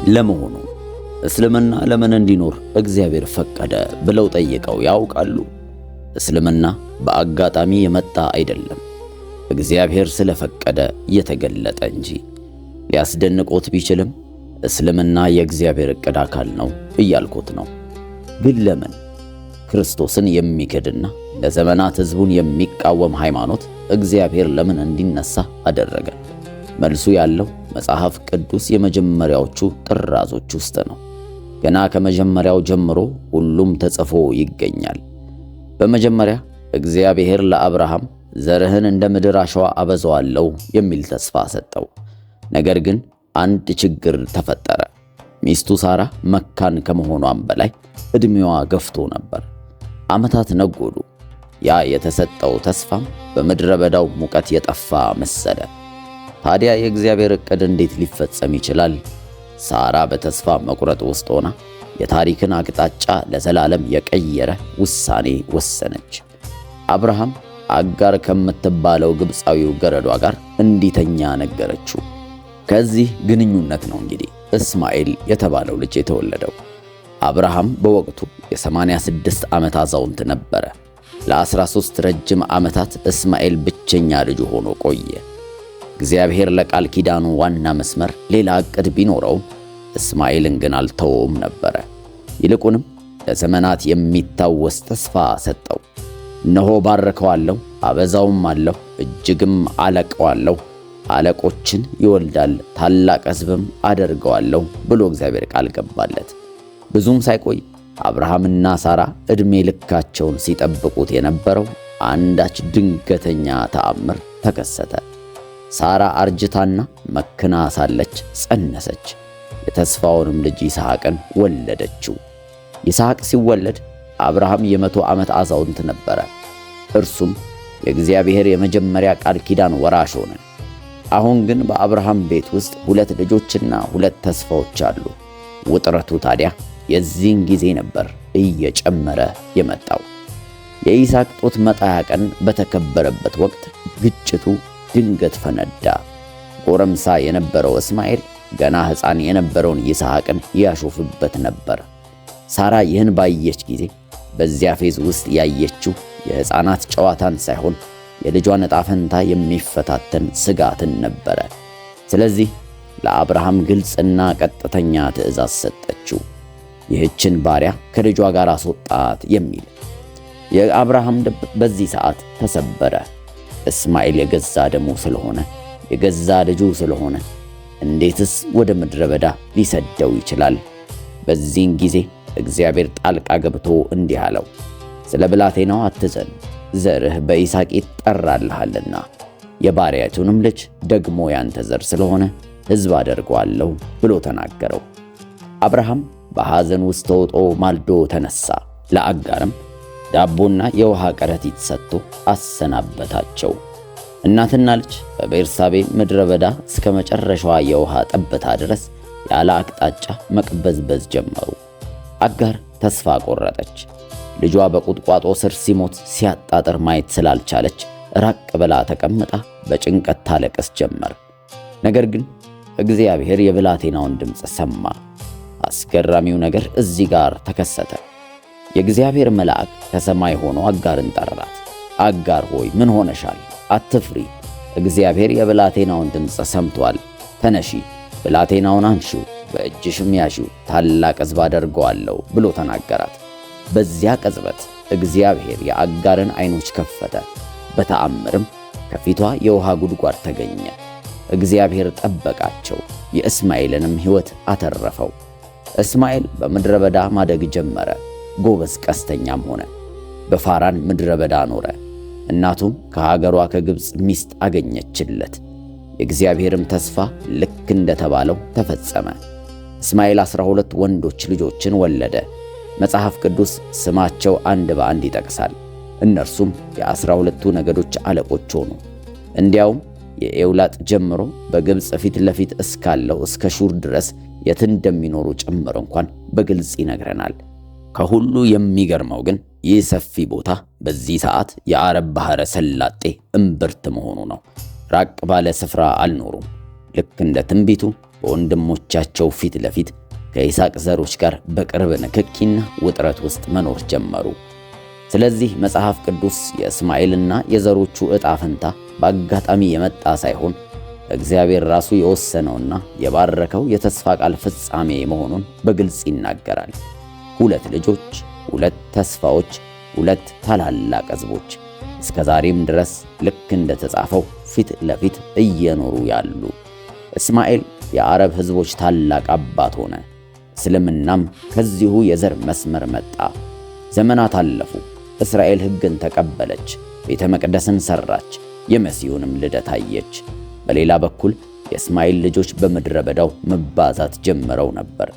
ለመሆኑ እስልምና ለምን እንዲኖር እግዚአብሔር ፈቀደ ብለው ጠይቀው ያውቃሉ? እስልምና በአጋጣሚ የመጣ አይደለም፣ እግዚአብሔር ስለፈቀደ የተገለጠ እንጂ። ሊያስደንቆት ቢችልም እስልምና የእግዚአብሔር ዕቅድ አካል ነው እያልኩት ነው። ግን ለምን ክርስቶስን የሚክድና ለዘመናት ሕዝቡን የሚቃወም ሃይማኖት እግዚአብሔር ለምን እንዲነሳ አደረገ? መልሱ ያለው መጽሐፍ ቅዱስ የመጀመሪያዎቹ ጥራዞች ውስጥ ነው። ገና ከመጀመሪያው ጀምሮ ሁሉም ተጽፎ ይገኛል። በመጀመሪያ እግዚአብሔር ለአብርሃም ዘርህን እንደ ምድር አሸዋ አበዛዋለሁ የሚል ተስፋ ሰጠው። ነገር ግን አንድ ችግር ተፈጠረ። ሚስቱ ሳራ መካን ከመሆኗም በላይ ዕድሜዋ ገፍቶ ነበር። ዓመታት ነጎዱ። ያ የተሰጠው ተስፋም በምድረ በዳው ሙቀት የጠፋ መሰለ። ታዲያ የእግዚአብሔር ዕቅድ እንዴት ሊፈጸም ይችላል? ሳራ በተስፋ መቁረጥ ውስጥ ሆና የታሪክን አቅጣጫ ለዘላለም የቀየረ ውሳኔ ወሰነች። አብርሃም አጋር ከምትባለው ግብፃዊው ገረዷ ጋር እንዲተኛ ነገረችው። ከዚህ ግንኙነት ነው እንግዲህ እስማኤል የተባለው ልጅ የተወለደው። አብርሃም በወቅቱ የ86 ዓመት አዛውንት ነበረ። ለ13 ረጅም ዓመታት እስማኤል ብቸኛ ልጁ ሆኖ ቆየ። እግዚአብሔር ለቃል ኪዳኑ ዋና መስመር ሌላ ዕቅድ ቢኖረውም እስማኤልን ግን አልተወውም ነበረ። ይልቁንም ለዘመናት የሚታወስ ተስፋ ሰጠው። እነሆ ባርከዋለሁ፣ አበዛውም አለሁ፣ እጅግም አለቀዋለሁ፣ አለቆችን ይወልዳል፣ ታላቅ ሕዝብም አደርገዋለሁ ብሎ እግዚአብሔር ቃል ገባለት። ብዙም ሳይቆይ አብርሃምና ሳራ ዕድሜ ልካቸውን ሲጠብቁት የነበረው አንዳች ድንገተኛ ተአምር ተከሰተ። ሳራ አርጅታና መክና ሳለች ጸነሰች። የተስፋውንም ልጅ ይስሐቅን ወለደችው። ይስሐቅ ሲወለድ አብርሃም የ100 ዓመት አዛውንት ነበረ። እርሱም የእግዚአብሔር የመጀመሪያ ቃል ኪዳን ወራሽ ሆነ። አሁን ግን በአብርሃም ቤት ውስጥ 2 ልጆችና 2 ተስፋዎች አሉ። ውጥረቱ ታዲያ የዚህን ጊዜ ነበር እየጨመረ የመጣው። የይስሐቅ ጡት መጣያ ቀን በተከበረበት ወቅት ግጭቱ ድንገት ፈነዳ። ጎረምሳ የነበረው እስማኤል ገና ሕፃን የነበረውን ይስሐቅን ያሾፍበት ነበር። ሳራ ይህን ባየች ጊዜ በዚያ ፌዝ ውስጥ ያየችው የሕፃናት ጨዋታን ሳይሆን የልጇን ዕጣ ፈንታ የሚፈታተን ስጋትን ነበረ። ስለዚህ ለአብርሃም ግልጽና ቀጥተኛ ትእዛዝ ሰጠችው። ይህችን ባሪያ ከልጇ ጋር አስወጣት የሚል። የአብርሃም ልብ በዚህ ሰዓት ተሰበረ። እስማኤል የገዛ ደሙ ስለሆነ፣ የገዛ ልጁ ስለሆነ እንዴትስ ወደ ምድረ በዳ ሊሰደው ይችላል? በዚህን ጊዜ እግዚአብሔር ጣልቃ ገብቶ እንዲህ አለው፣ ስለ ብላቴናው አትዘን፣ ዘርህ በይስሐቅ ይጠራልሃልና የባሪያቱንም ልጅ ደግሞ ያንተ ዘር ስለሆነ ሕዝብ አደርገዋለሁ ብሎ ተናገረው። አብርሃም በሐዘን ውስጥ ተውጦ ማልዶ ተነሳ። ለአጋርም ዳቦና የውሃ ከረጢት ሰጥቶ አሰናበታቸው። እናትና ልጅ በቤርሳቤ ምድረ በዳ እስከ መጨረሻዋ የውሃ ጠብታ ድረስ ያለ አቅጣጫ መቅበዝበዝ ጀመሩ። አጋር ተስፋ ቆረጠች። ልጇ በቁጥቋጦ ስር ሲሞት ሲያጣጥር ማየት ስላልቻለች ራቅ ብላ ተቀምጣ በጭንቀት ታለቅስ ጀመር። ነገር ግን እግዚአብሔር የብላቴናውን ድምፅ ሰማ። አስገራሚው ነገር እዚህ ጋር ተከሰተ። የእግዚአብሔር መልአክ ከሰማይ ሆኖ አጋርን ጠራት። አጋር ሆይ ምን ሆነሻል? አትፍሪ፣ እግዚአብሔር የብላቴናውን ድምፅ ሰምቷል። ተነሺ፣ ብላቴናውን አንሺው፣ በእጅሽም ያዢው፣ ታላቅ ሕዝብ አደርገዋለሁ ብሎ ተናገራት። በዚያ ቅጽበት እግዚአብሔር የአጋርን ዓይኖች ከፈተ። በተአምርም ከፊቷ የውሃ ጉድጓድ ተገኘ። እግዚአብሔር ጠበቃቸው፣ የእስማኤልንም ሕይወት አተረፈው። እስማኤል በምድረ በዳ ማደግ ጀመረ። ጎበዝ ቀስተኛም ሆነ። በፋራን ምድረ በዳ ኖረ። እናቱም ከሀገሯ ከግብፅ ሚስት አገኘችለት። የእግዚአብሔርም ተስፋ ልክ እንደተባለው ተፈጸመ። እስማኤል 12 ወንዶች ልጆችን ወለደ። መጽሐፍ ቅዱስ ስማቸው አንድ በአንድ ይጠቅሳል። እነርሱም የ12ቱ ነገዶች አለቆች ሆኑ። እንዲያውም የኤውላጥ ጀምሮ በግብፅ ፊት ለፊት እስካለው እስከ ሹር ድረስ የት እንደሚኖሩ ጭምር እንኳን በግልጽ ይነግረናል። ከሁሉ የሚገርመው ግን ይህ ሰፊ ቦታ በዚህ ሰዓት የአረብ ባሕረ ሰላጤ እምብርት መሆኑ ነው። ራቅ ባለ ስፍራ አልኖሩም። ልክ እንደ ትንቢቱ በወንድሞቻቸው ፊት ለፊት ከይስሐቅ ዘሮች ጋር በቅርብ ንክኪና ውጥረት ውስጥ መኖር ጀመሩ። ስለዚህ መጽሐፍ ቅዱስ የእስማኤልና የዘሮቹ ዕጣ ፈንታ በአጋጣሚ የመጣ ሳይሆን እግዚአብሔር ራሱ የወሰነውና የባረከው የተስፋ ቃል ፍጻሜ መሆኑን በግልጽ ይናገራል። 2 ልጆች፣ 2 ተስፋዎች፣ 2 ታላላቅ ሕዝቦች እስከ ዛሬም ድረስ ልክ እንደተጻፈው ፊት ለፊት እየኖሩ ያሉ። እስማኤል የአረብ ሕዝቦች ታላቅ አባት ሆነ። እስልምናም ከዚሁ የዘር መስመር መጣ። ዘመናት አለፉ። እስራኤል ሕግን ተቀበለች፣ ቤተ መቅደስን ሠራች፣ የመሲሁንም ልደት አየች። በሌላ በኩል የእስማኤል ልጆች በምድረ በዳው መባዛት ጀምረው ነበር።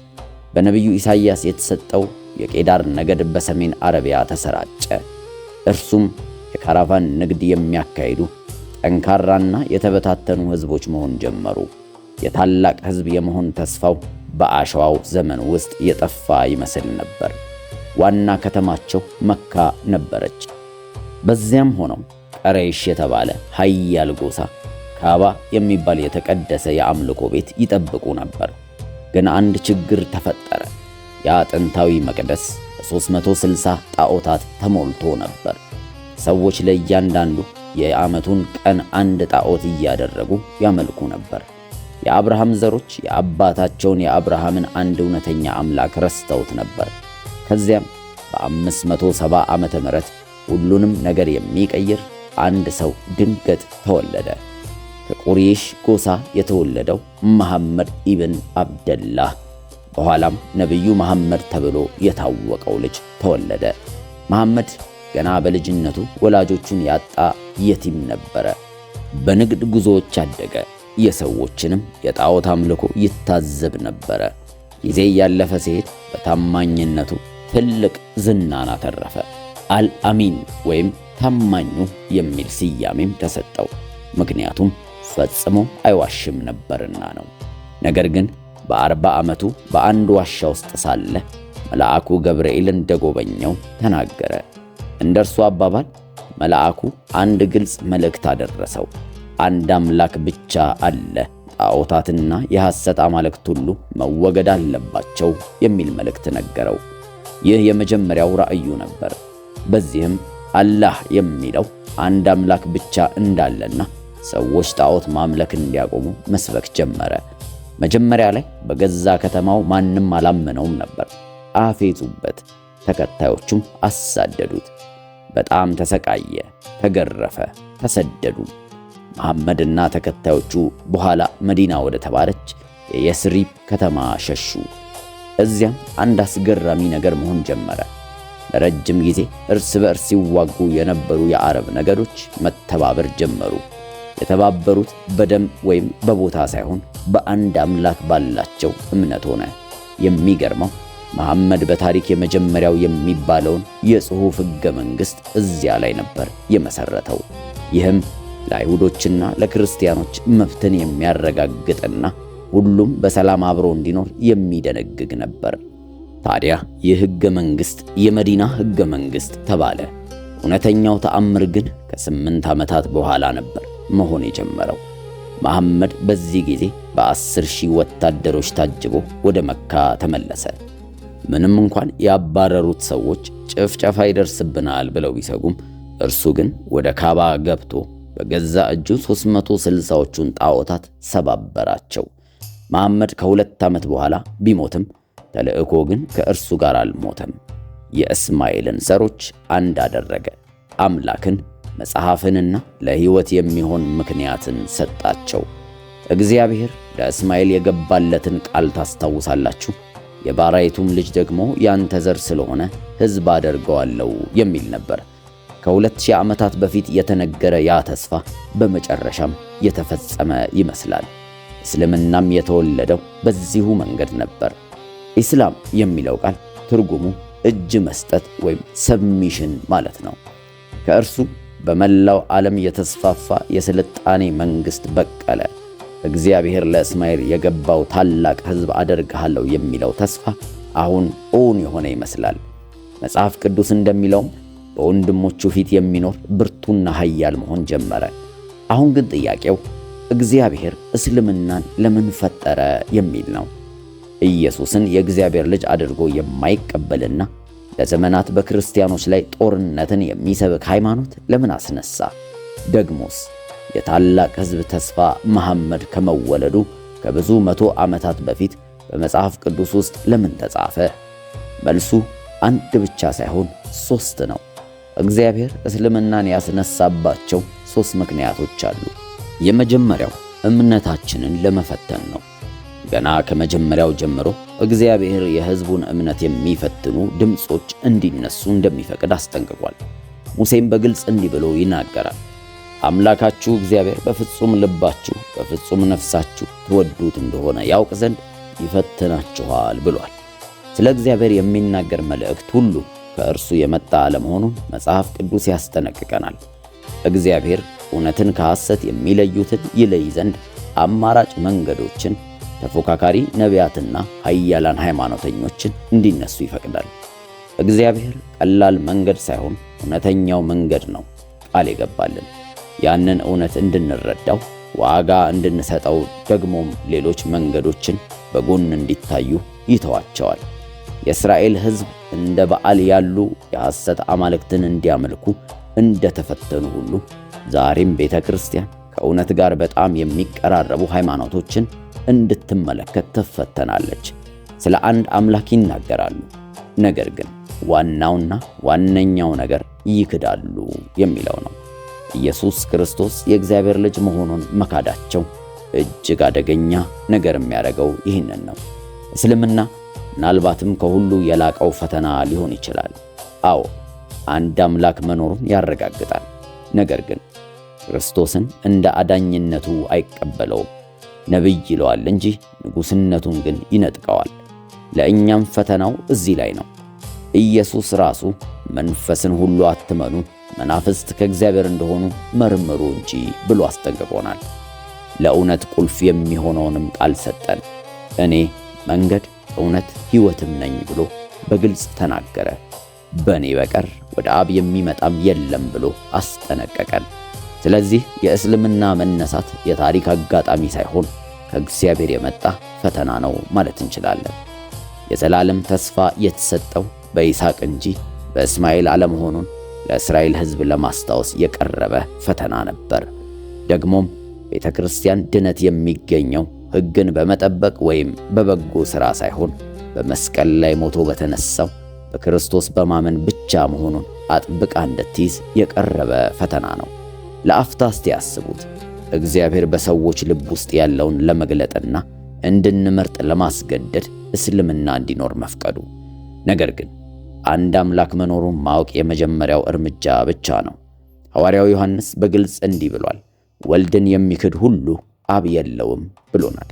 በነቢዩ ኢሳይያስ የተሰጠው የቄዳር ነገድ በሰሜን አረቢያ ተሰራጨ። እርሱም የካራቫን ንግድ የሚያካሂዱ ጠንካራና የተበታተኑ ሕዝቦች መሆን ጀመሩ። የታላቅ ሕዝብ የመሆን ተስፋው በአሸዋው ዘመን ውስጥ የጠፋ ይመስል ነበር። ዋና ከተማቸው መካ ነበረች። በዚያም ሆነው ቀረይሽ የተባለ ኃያል ጎሳ ካባ የሚባል የተቀደሰ የአምልኮ ቤት ይጠብቁ ነበር። ግን አንድ ችግር ተፈጠረ። ያ ጥንታዊ መቅደስ በ360 ጣዖታት ተሞልቶ ነበር። ሰዎች ለእያንዳንዱ የዓመቱን ቀን አንድ ጣዖት እያደረጉ ያመልኩ ነበር። የአብርሃም ዘሮች የአባታቸውን የአብርሃምን አንድ እውነተኛ አምላክ ረስተውት ነበር። ከዚያም በ570 ዓመተ ምህረት ሁሉንም ነገር የሚቀይር አንድ ሰው ድንገት ተወለደ። ከቁሬሽ ጎሳ የተወለደው መሐመድ ኢብን አብደላህ በኋላም ነቢዩ መሐመድ ተብሎ የታወቀው ልጅ ተወለደ። መሐመድ ገና በልጅነቱ ወላጆቹን ያጣ የቲም ነበረ። በንግድ ጉዞዎች አደገ። የሰዎችንም የጣዖት አምልኮ ይታዘብ ነበረ። ጊዜ ያለፈ ሲሄድ በታማኝነቱ ትልቅ ዝናን አተረፈ። አልአሚን ወይም ታማኙ የሚል ስያሜም ተሰጠው። ምክንያቱም ፈጽሞ አይዋሽም ነበርና ነው። ነገር ግን በ40 ዓመቱ በአንድ ዋሻ ውስጥ ሳለ መልአኩ ገብርኤል እንደጎበኘው ተናገረ። እንደርሱ አባባል መልአኩ አንድ ግልጽ መልእክት አደረሰው። አንድ አምላክ ብቻ አለ፣ ጣዖታትና የሐሰት አማልክት ሁሉ መወገድ አለባቸው የሚል መልእክት ነገረው። ይህ የመጀመሪያው ራእዩ ነበር። በዚህም አላህ የሚለው አንድ አምላክ ብቻ እንዳለና ሰዎች ጣዖት ማምለክ እንዲያቆሙ መስበክ ጀመረ። መጀመሪያ ላይ በገዛ ከተማው ማንም አላመነውም ነበር። አፌዙበት፣ ተከታዮቹም አሳደዱት። በጣም ተሰቃየ፣ ተገረፈ፣ ተሰደዱ። መሐመድና ተከታዮቹ በኋላ መዲና ወደ ተባለች የየስሪብ ከተማ ሸሹ። እዚያም አንድ አስገራሚ ነገር መሆን ጀመረ። ለረጅም ጊዜ እርስ በእርስ ሲዋጉ የነበሩ የአረብ ነገዶች መተባበር ጀመሩ። የተባበሩት በደም ወይም በቦታ ሳይሆን በአንድ አምላክ ባላቸው እምነት ሆነ። የሚገርመው መሐመድ በታሪክ የመጀመሪያው የሚባለውን የጽሑፍ ሕገ መንግሥት እዚያ ላይ ነበር የመሠረተው። ይህም ለአይሁዶችና ለክርስቲያኖች መብትን የሚያረጋግጥና ሁሉም በሰላም አብሮ እንዲኖር የሚደነግግ ነበር። ታዲያ ይህ ሕገ መንግሥት የመዲና ሕገ መንግሥት ተባለ። እውነተኛው ተአምር ግን ከ8 ዓመታት በኋላ ነበር መሆን የጀመረው። መሐመድ በዚህ ጊዜ በ10,000 ወታደሮች ታጅቦ ወደ መካ ተመለሰ። ምንም እንኳን ያባረሩት ሰዎች ጭፍጨፋ ይደርስብናል ብለው ቢሰጉም እርሱ ግን ወደ ካባ ገብቶ በገዛ እጁ 360ዎቹን ጣዖታት ሰባበራቸው። መሐመድ ከ2 ዓመት በኋላ ቢሞትም ተልእኮ ግን ከእርሱ ጋር አልሞተም። የእስማኤልን ዘሮች አንድ አደረገ። አምላክን፣ መጽሐፍንና ለሕይወት የሚሆን ምክንያትን ሰጣቸው። እግዚአብሔር ለእስማኤል የገባለትን ቃል ታስታውሳላችሁ። የባሪያይቱም ልጅ ደግሞ ያንተ ዘር ስለሆነ ሕዝብ አደርገዋለሁ የሚል ነበር። ከ2000 ዓመታት በፊት የተነገረ ያ ተስፋ በመጨረሻም የተፈጸመ ይመስላል። እስልምናም የተወለደው በዚሁ መንገድ ነበር። ኢስላም የሚለው ቃል ትርጉሙ እጅ መስጠት ወይም ሰብሚሽን ማለት ነው። ከእርሱ በመላው ዓለም የተስፋፋ የስልጣኔ መንግሥት በቀለ። እግዚአብሔር ለእስማኤል የገባው ታላቅ ሕዝብ አደርግሃለሁ የሚለው ተስፋ አሁን እውን የሆነ ይመስላል። መጽሐፍ ቅዱስ እንደሚለውም በወንድሞቹ ፊት የሚኖር ብርቱና ኃያል መሆን ጀመረ። አሁን ግን ጥያቄው እግዚአብሔር እስልምናን ለምን ፈጠረ የሚል ነው። ኢየሱስን የእግዚአብሔር ልጅ አድርጎ የማይቀበልና ለዘመናት በክርስቲያኖች ላይ ጦርነትን የሚሰብክ ሃይማኖት ለምን አስነሳ? ደግሞስ የታላቅ ሕዝብ ተስፋ መሐመድ ከመወለዱ ከብዙ መቶ ዓመታት በፊት በመጽሐፍ ቅዱስ ውስጥ ለምን ተጻፈ? መልሱ አንድ ብቻ ሳይሆን ሦስት ነው። እግዚአብሔር እስልምናን ያስነሳባቸው ሦስት ምክንያቶች አሉ። የመጀመሪያው እምነታችንን ለመፈተን ነው። ገና ከመጀመሪያው ጀምሮ እግዚአብሔር የሕዝቡን እምነት የሚፈትኑ ድምፆች እንዲነሱ እንደሚፈቅድ አስጠንቅቋል። ሙሴም በግልጽ እንዲህ ብሎ ይናገራል። አምላካችሁ እግዚአብሔር በፍጹም ልባችሁ በፍጹም ነፍሳችሁ ትወዱት እንደሆነ ያውቅ ዘንድ ይፈትናችኋል ብሏል። ስለ እግዚአብሔር የሚናገር መልእክት ሁሉ ከእርሱ የመጣ አለመሆኑን መጽሐፍ ቅዱስ ያስጠነቅቀናል። እግዚአብሔር እውነትን ከሐሰት የሚለዩትን ይለይ ዘንድ አማራጭ መንገዶችን፣ ተፎካካሪ ነቢያትና ኃያላን ሃይማኖተኞችን እንዲነሱ ይፈቅዳል። እግዚአብሔር ቀላል መንገድ ሳይሆን እውነተኛው መንገድ ነው ቃል የገባልን። ያንን እውነት እንድንረዳው ዋጋ እንድንሰጠው ደግሞም ሌሎች መንገዶችን በጎን እንዲታዩ ይተዋቸዋል። የእስራኤል ሕዝብ እንደ በዓል ያሉ የሐሰት አማልክትን እንዲያመልኩ እንደተፈተኑ ሁሉ ዛሬም ቤተ ክርስቲያን ከእውነት ጋር በጣም የሚቀራረቡ ሃይማኖቶችን እንድትመለከት ትፈተናለች። ስለ አንድ አምላክ ይናገራሉ፣ ነገር ግን ዋናውና ዋነኛው ነገር ይክዳሉ የሚለው ነው። ኢየሱስ ክርስቶስ የእግዚአብሔር ልጅ መሆኑን መካዳቸው እጅግ አደገኛ ነገር የሚያደርገው ይህንን ነው። እስልምና ምናልባትም ከሁሉ የላቀው ፈተና ሊሆን ይችላል። አዎ አንድ አምላክ መኖሩን ያረጋግጣል። ነገር ግን ክርስቶስን እንደ አዳኝነቱ አይቀበለውም። ነቢይ ይለዋል እንጂ ንጉሥነቱን ግን ይነጥቀዋል። ለእኛም ፈተናው እዚህ ላይ ነው። ኢየሱስ ራሱ መንፈስን ሁሉ አትመኑ፣ መናፍስት ከእግዚአብሔር እንደሆኑ መርምሩ እንጂ ብሎ አስጠንቅቆናል። ለእውነት ቁልፍ የሚሆነውንም ቃል ሰጠን። እኔ መንገድ እውነት ሕይወትም ነኝ ብሎ በግልጽ ተናገረ። በእኔ በቀር ወደ አብ የሚመጣም የለም ብሎ አስጠነቀቀን። ስለዚህ የእስልምና መነሳት የታሪክ አጋጣሚ ሳይሆን ከእግዚአብሔር የመጣ ፈተና ነው ማለት እንችላለን። የዘላለም ተስፋ የተሰጠው በይስሐቅ እንጂ በእስማኤል አለመሆኑን ለእስራኤል ሕዝብ ለማስታወስ የቀረበ ፈተና ነበር። ደግሞም ቤተ ክርስቲያን ድነት የሚገኘው ሕግን በመጠበቅ ወይም በበጎ ሥራ ሳይሆን በመስቀል ላይ ሞቶ በተነሳው በክርስቶስ በማመን ብቻ መሆኑን አጥብቃ እንድትይዝ የቀረበ ፈተና ነው። ለአፍታ እስቲ ያስቡት። እግዚአብሔር በሰዎች ልብ ውስጥ ያለውን ለመግለጥና እንድንመርጥ ለማስገደድ እስልምና እንዲኖር መፍቀዱ። ነገር ግን አንድ አምላክ መኖሩን ማወቅ የመጀመሪያው እርምጃ ብቻ ነው። ሐዋርያው ዮሐንስ በግልጽ እንዲህ ብሏል፣ ወልድን የሚክድ ሁሉ አብ የለውም ብሎናል።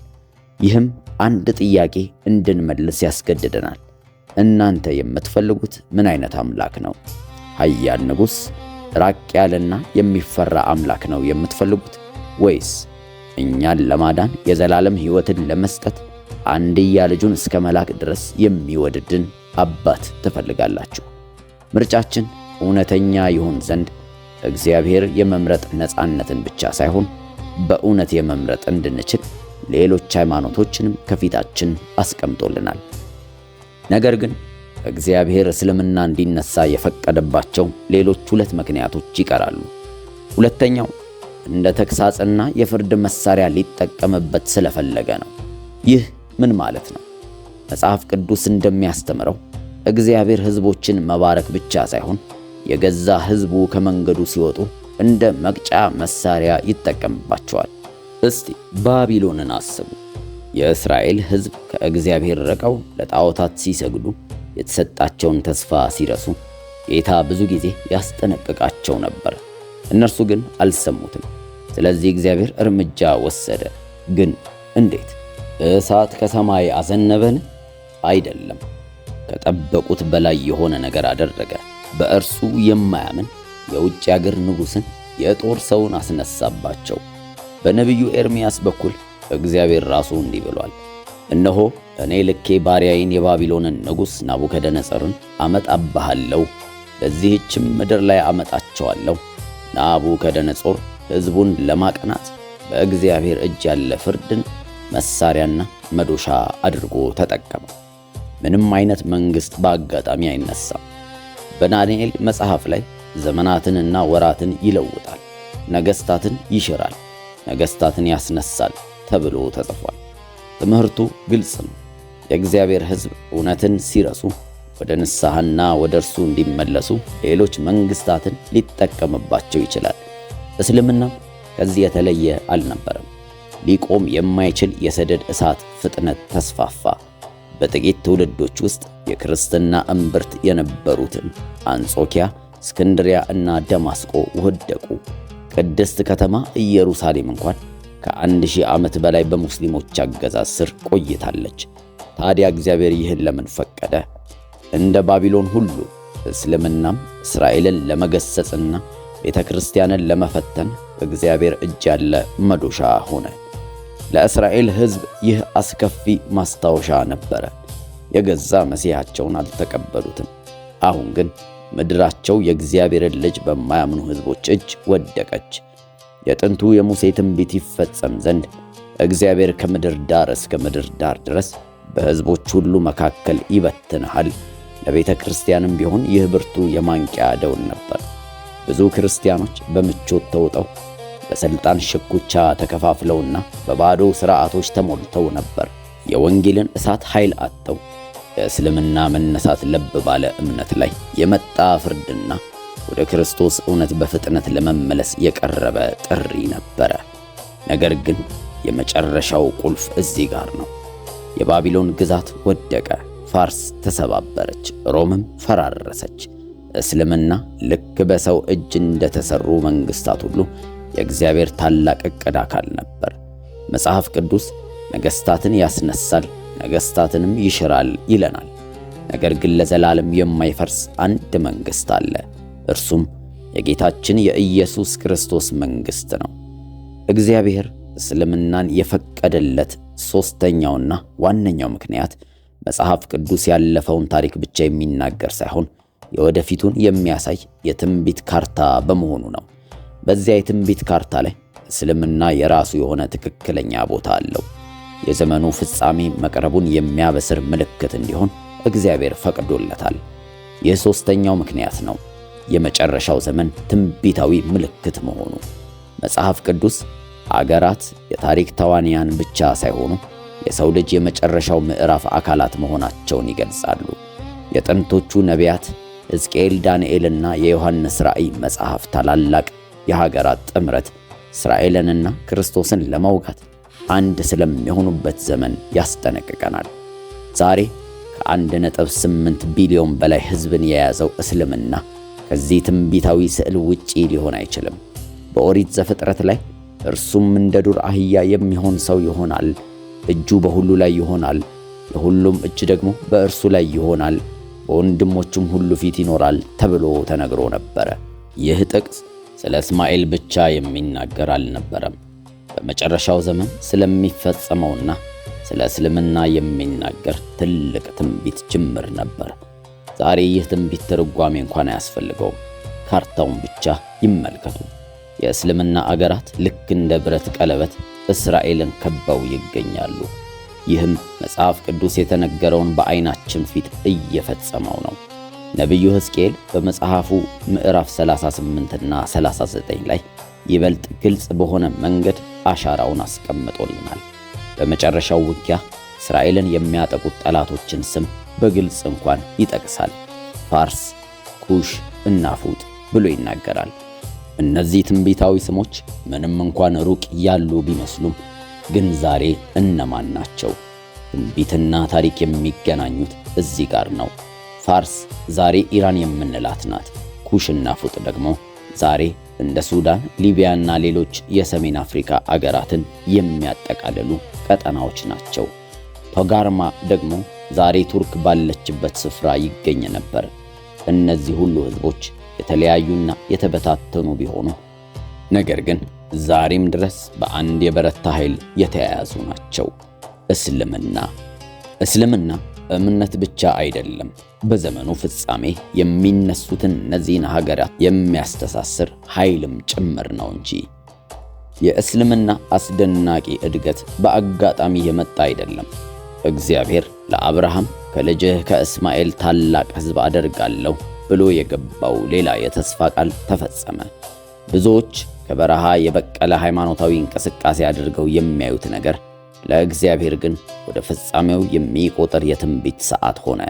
ይህም አንድ ጥያቄ እንድንመልስ ያስገድደናል። እናንተ የምትፈልጉት ምን አይነት አምላክ ነው? ኃያል ንጉሥ፣ ራቅ ያለና የሚፈራ አምላክ ነው የምትፈልጉት? ወይስ እኛን ለማዳን የዘላለም ሕይወትን ለመስጠት አንድያ ልጁን እስከ መላክ ድረስ የሚወድድን አባት ትፈልጋላችሁ? ምርጫችን እውነተኛ ይሆን ዘንድ እግዚአብሔር የመምረጥ ነፃነትን ብቻ ሳይሆን በእውነት የመምረጥ እንድንችል ሌሎች ሃይማኖቶችንም ከፊታችን አስቀምጦልናል። ነገር ግን እግዚአብሔር እስልምና እንዲነሳ የፈቀደባቸው ሌሎች ሁለት ምክንያቶች ይቀራሉ። ሁለተኛው እንደ ተግሳጽና የፍርድ መሳሪያ ሊጠቀምበት ስለፈለገ ነው። ይህ ምን ማለት ነው? መጽሐፍ ቅዱስ እንደሚያስተምረው እግዚአብሔር ሕዝቦችን መባረክ ብቻ ሳይሆን የገዛ ሕዝቡ ከመንገዱ ሲወጡ እንደ መቅጫ መሳሪያ ይጠቀምባቸዋል። እስቲ ባቢሎንን አስቡ። የእስራኤል ሕዝብ ከእግዚአብሔር ርቀው ለጣዖታት ሲሰግዱ የተሰጣቸውን ተስፋ ሲረሱ ጌታ ብዙ ጊዜ ያስጠነቅቃቸው ነበር። እነርሱ ግን አልሰሙትም። ስለዚህ እግዚአብሔር እርምጃ ወሰደ። ግን እንዴት? እሳት ከሰማይ አዘነበን? አይደለም። ከጠበቁት በላይ የሆነ ነገር አደረገ። በእርሱ የማያምን የውጭ አገር ንጉሥን የጦር ሰውን አስነሳባቸው። በነቢዩ ኤርምያስ በኩል እግዚአብሔር ራሱ እንዲህ ብሏል፣ እነሆ እኔ ልኬ ባሪያዬን የባቢሎንን ንጉሥ ናቡከደነፀርን አመጣብሃለሁ፣ በዚህችም ምድር ላይ አመጣቸዋለሁ። ናቡከደነፆር ሕዝቡን ለማቅናት በእግዚአብሔር እጅ ያለ ፍርድን መሳሪያና መዶሻ አድርጎ ተጠቀመው። ምንም አይነት መንግሥት በአጋጣሚ አይነሳም። በዳንኤል መጽሐፍ ላይ ዘመናትንና ወራትን ይለውጣል፣ ነገሥታትን ይሽራል፣ ነገሥታትን ያስነሳል ተብሎ ተጽፏል። ትምህርቱ ግልጽ ነው። የእግዚአብሔር ሕዝብ እውነትን ሲረሱ ወደ ንስሐና ወደ እርሱ እንዲመለሱ ሌሎች መንግሥታትን ሊጠቀምባቸው ይችላል። እስልምና ከዚህ የተለየ አልነበረም። ሊቆም የማይችል የሰደድ እሳት ፍጥነት ተስፋፋ። በጥቂት ትውልዶች ውስጥ የክርስትና እምብርት የነበሩትን አንጾኪያ፣ እስክንድሪያ እና ደማስቆ ወደቁ። ቅድስት ከተማ ኢየሩሳሌም እንኳን ከ1000 ዓመት በላይ በሙስሊሞች አገዛዝ ስር ቆይታለች። ታዲያ እግዚአብሔር ይህን ለምን ፈቀደ? እንደ ባቢሎን ሁሉ እስልምናም እስራኤልን ለመገሰጽና ቤተ ክርስቲያንን ለመፈተን በእግዚአብሔር እጅ ያለ መዶሻ ሆነ። ለእስራኤል ሕዝብ ይህ አስከፊ ማስታወሻ ነበረ። የገዛ መሲሐቸውን አልተቀበሉትም። አሁን ግን ምድራቸው የእግዚአብሔርን ልጅ በማያምኑ ሕዝቦች እጅ ወደቀች። የጥንቱ የሙሴ ትንቢት ይፈጸም ዘንድ እግዚአብሔር ከምድር ዳር እስከ ምድር ዳር ድረስ በሕዝቦች ሁሉ መካከል ይበትንሃል። ለቤተ ክርስቲያንም ቢሆን ይህ ብርቱ የማንቂያ ደውል ነበር። ብዙ ክርስቲያኖች በምቾት ተውጠው በሥልጣን ሽኩቻ ተከፋፍለውና በባዶ ሥርዓቶች ተሞልተው ነበር። የወንጌልን እሳት ኃይል አጥተው የእስልምና መነሳት ለብ ባለ እምነት ላይ የመጣ ፍርድና ወደ ክርስቶስ እውነት በፍጥነት ለመመለስ የቀረበ ጥሪ ነበረ። ነገር ግን የመጨረሻው ቁልፍ እዚህ ጋር ነው። የባቢሎን ግዛት ወደቀ፣ ፋርስ ተሰባበረች፣ ሮምም ፈራረሰች። እስልምና ልክ በሰው እጅ እንደተሰሩ መንግስታት ሁሉ የእግዚአብሔር ታላቅ ዕቅድ አካል ነበር። መጽሐፍ ቅዱስ ነገሥታትን ያስነሳል፣ ነገሥታትንም ይሽራል ይለናል። ነገር ግን ለዘላለም የማይፈርስ አንድ መንግሥት አለ። እርሱም የጌታችን የኢየሱስ ክርስቶስ መንግሥት ነው። እግዚአብሔር እስልምናን የፈቀደለት ሦስተኛውና ዋነኛው ምክንያት መጽሐፍ ቅዱስ ያለፈውን ታሪክ ብቻ የሚናገር ሳይሆን የወደፊቱን የሚያሳይ የትንቢት ካርታ በመሆኑ ነው። በዚያ የትንቢት ካርታ ላይ እስልምና የራሱ የሆነ ትክክለኛ ቦታ አለው። የዘመኑ ፍጻሜ መቅረቡን የሚያበስር ምልክት እንዲሆን እግዚአብሔር ፈቅዶለታል። ይህ ሦስተኛው ምክንያት ነው፣ የመጨረሻው ዘመን ትንቢታዊ ምልክት መሆኑ። መጽሐፍ ቅዱስ አገራት የታሪክ ተዋንያን ብቻ ሳይሆኑ የሰው ልጅ የመጨረሻው ምዕራፍ አካላት መሆናቸውን ይገልጻሉ። የጥንቶቹ ነቢያት ሕዝቅኤል፣ ዳንኤልና የዮሐንስ ራእይ መጽሐፍ ታላላቅ የሀገራት ጥምረት እስራኤልንና ክርስቶስን ለመውጋት አንድ ስለሚሆኑበት ዘመን ያስጠነቅቀናል። ዛሬ ከ1.8 ቢሊዮን በላይ ሕዝብን የያዘው እስልምና ከዚህ ትንቢታዊ ስዕል ውጪ ሊሆን አይችልም። በኦሪት ዘፍጥረት ላይ እርሱም እንደ ዱር አህያ የሚሆን ሰው ይሆናል፣ እጁ በሁሉ ላይ ይሆናል፣ የሁሉም እጅ ደግሞ በእርሱ ላይ ይሆናል፣ በወንድሞቹም ሁሉ ፊት ይኖራል ተብሎ ተነግሮ ነበረ። ይህ ጥቅስ ስለ እስማኤል ብቻ የሚናገር አልነበረም። በመጨረሻው ዘመን ስለሚፈጸመውና ስለ እስልምና የሚናገር ትልቅ ትንቢት ጅምር ነበር። ዛሬ ይህ ትንቢት ትርጓሜ እንኳን አያስፈልገውም። ካርታውን ብቻ ይመልከቱ። የእስልምና አገራት ልክ እንደ ብረት ቀለበት እስራኤልን ከበው ይገኛሉ። ይህም መጽሐፍ ቅዱስ የተነገረውን በዓይናችን ፊት እየፈጸመው ነው። ነቢዩ ሕዝቅኤል በመጽሐፉ ምዕራፍ 38 እና 39 ላይ ይበልጥ ግልጽ በሆነ መንገድ አሻራውን አስቀምጦልናል። በመጨረሻው ውጊያ እስራኤልን የሚያጠቁት ጠላቶችን ስም በግልጽ እንኳን ይጠቅሳል። ፋርስ፣ ኩሽ እና ፉጥ ብሎ ይናገራል። እነዚህ ትንቢታዊ ስሞች ምንም እንኳን ሩቅ ያሉ ቢመስሉም ግን ዛሬ እነማን ናቸው? ትንቢትና ታሪክ የሚገናኙት እዚህ ጋር ነው። ፋርስ ዛሬ ኢራን የምንላት ናት። ኩሽና ፉጥ ደግሞ ዛሬ እንደ ሱዳን፣ ሊቢያና ሌሎች የሰሜን አፍሪካ አገራትን የሚያጠቃልሉ ቀጠናዎች ናቸው። ቶጋርማ ደግሞ ዛሬ ቱርክ ባለችበት ስፍራ ይገኝ ነበር። እነዚህ ሁሉ ሕዝቦች የተለያዩና የተበታተኑ ቢሆኑ ነገር ግን ዛሬም ድረስ በአንድ የበረታ ኃይል የተያያዙ ናቸው። እስልምና እምነት ብቻ አይደለም፣ በዘመኑ ፍጻሜ የሚነሱትን እነዚህን ሀገራት የሚያስተሳስር ኃይልም ጭምር ነው እንጂ። የእስልምና አስደናቂ እድገት በአጋጣሚ የመጣ አይደለም። እግዚአብሔር ለአብርሃም ከልጅህ ከእስማኤል ታላቅ ሕዝብ አደርጋለሁ ብሎ የገባው ሌላ የተስፋ ቃል ተፈጸመ። ብዙዎች ከበረሃ የበቀለ ሃይማኖታዊ እንቅስቃሴ አድርገው የሚያዩት ነገር ለእግዚአብሔር ግን ወደ ፍጻሜው የሚቆጥር የትንቢት ሰዓት ሆነ።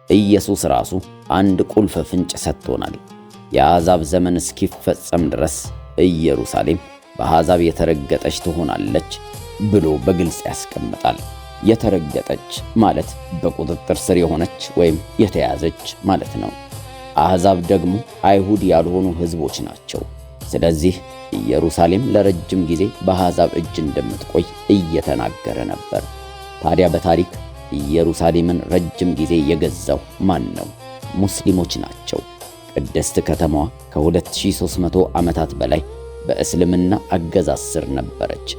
ኢየሱስ ራሱ አንድ ቁልፍ ፍንጭ ሰጥቶናል። የአሕዛብ ዘመን እስኪፈጸም ድረስ ኢየሩሳሌም በአሕዛብ የተረገጠች ትሆናለች ብሎ በግልጽ ያስቀምጣል። የተረገጠች ማለት በቁጥጥር ስር የሆነች ወይም የተያዘች ማለት ነው። አሕዛብ ደግሞ አይሁድ ያልሆኑ ሕዝቦች ናቸው። ስለዚህ ኢየሩሳሌም ለረጅም ጊዜ በአሕዛብ እጅ እንደምትቆይ እየተናገረ ነበር። ታዲያ በታሪክ ኢየሩሳሌምን ረጅም ጊዜ የገዛው ማን ነው? ሙስሊሞች ናቸው። ቅድስት ከተማዋ ከ2300 ዓመታት በላይ በእስልምና አገዛዝ ስር ነበረች።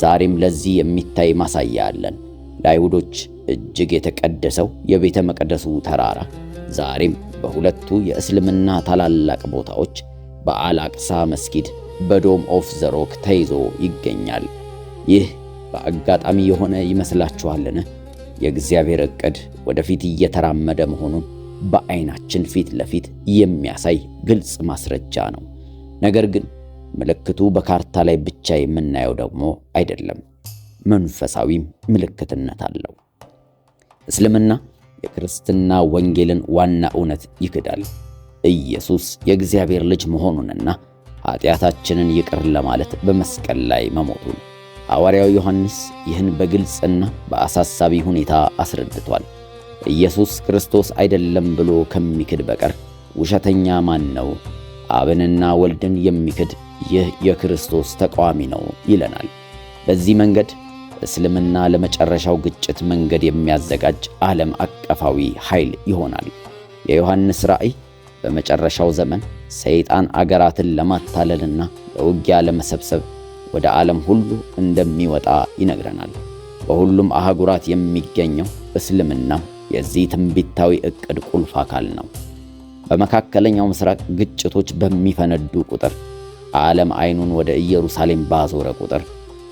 ዛሬም ለዚህ የሚታይ ማሳያ አለን። ለአይሁዶች እጅግ የተቀደሰው የቤተ መቅደሱ ተራራ ዛሬም በሁለቱ የእስልምና ታላላቅ ቦታዎች በአልአቅሳ መስጊድ በዶም ኦፍ ዘ ሮክ ተይዞ ይገኛል። ይህ በአጋጣሚ የሆነ ይመስላችኋልን? የእግዚአብሔር ዕቅድ ወደፊት እየተራመደ መሆኑን በዓይናችን ፊት ለፊት የሚያሳይ ግልጽ ማስረጃ ነው። ነገር ግን ምልክቱ በካርታ ላይ ብቻ የምናየው ደግሞ አይደለም፣ መንፈሳዊም ምልክትነት አለው። እስልምና የክርስትና ወንጌልን ዋና እውነት ይክዳል። ኢየሱስ የእግዚአብሔር ልጅ መሆኑንና ኃጢአታችንን ይቅር ለማለት በመስቀል ላይ መሞቱን ሐዋርያው ዮሐንስ ይህን በግልጽና በአሳሳቢ ሁኔታ አስረድቷል። ኢየሱስ ክርስቶስ አይደለም ብሎ ከሚክድ በቀር ውሸተኛ ማን ነው? አብንና ወልድን የሚክድ ይህ የክርስቶስ ተቃዋሚ ነው ይለናል። በዚህ መንገድ እስልምና ለመጨረሻው ግጭት መንገድ የሚያዘጋጅ ዓለም አቀፋዊ ኃይል ይሆናል። የዮሐንስ ራእይ በመጨረሻው ዘመን ሰይጣን አገራትን ለማታለልና ለውጊያ ለመሰብሰብ ወደ ዓለም ሁሉ እንደሚወጣ ይነግረናል። በሁሉም አህጉራት የሚገኘው እስልምና የዚህ ትንቢታዊ ዕቅድ ቁልፍ አካል ነው። በመካከለኛው ምስራቅ ግጭቶች በሚፈነዱ ቁጥር፣ ዓለም ዓይኑን ወደ ኢየሩሳሌም ባዞረ ቁጥር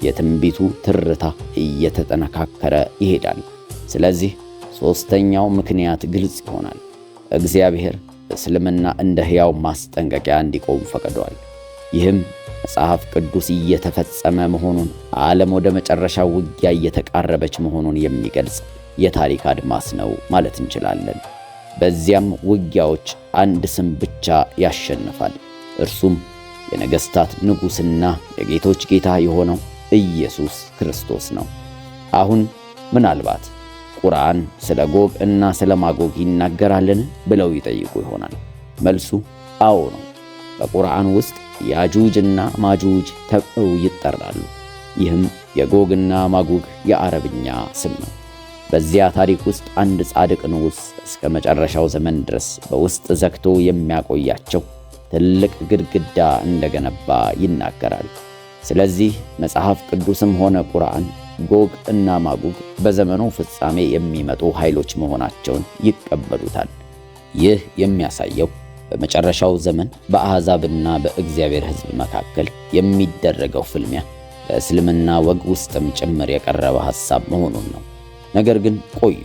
የትንቢቱ ትርታ እየተጠነካከረ ይሄዳል። ስለዚህ ሦስተኛው ምክንያት ግልጽ ይሆናል። እግዚአብሔር እስልምና እንደ ሕያው ማስጠንቀቂያ እንዲቆም ፈቅዷል። ይህም መጽሐፍ ቅዱስ እየተፈጸመ መሆኑን፣ ዓለም ወደ መጨረሻው ውጊያ እየተቃረበች መሆኑን የሚገልጽ የታሪክ አድማስ ነው ማለት እንችላለን። በዚያም ውጊያዎች አንድ ስም ብቻ ያሸንፋል። እርሱም የነገሥታት ንጉሥና የጌቶች ጌታ የሆነው ኢየሱስ ክርስቶስ ነው። አሁን ምናልባት ቁርአን ስለ ጎግ እና ስለ ማጎግ ይናገራልን ብለው ይጠይቁ ይሆናል። መልሱ አዎ ነው። በቁርአን ውስጥ ያጁጅና ማጁጅ ተብለው ይጠራሉ። ይህም የጎግና ማጎግ የአረብኛ ስም ነው። በዚያ ታሪክ ውስጥ አንድ ጻድቅ ንጉሥ እስከ መጨረሻው ዘመን ድረስ በውስጥ ዘግቶ የሚያቆያቸው ትልቅ ግድግዳ እንደገነባ ይናገራል። ስለዚህ መጽሐፍ ቅዱስም ሆነ ቁርአን ጎግ እና ማጎግ በዘመኑ ፍጻሜ የሚመጡ ኃይሎች መሆናቸውን ይቀበሉታል። ይህ የሚያሳየው በመጨረሻው ዘመን በአሕዛብና በእግዚአብሔር ሕዝብ መካከል የሚደረገው ፍልሚያ በእስልምና ወግ ውስጥም ጭምር የቀረበ ሐሳብ መሆኑን ነው። ነገር ግን ቆዩ፣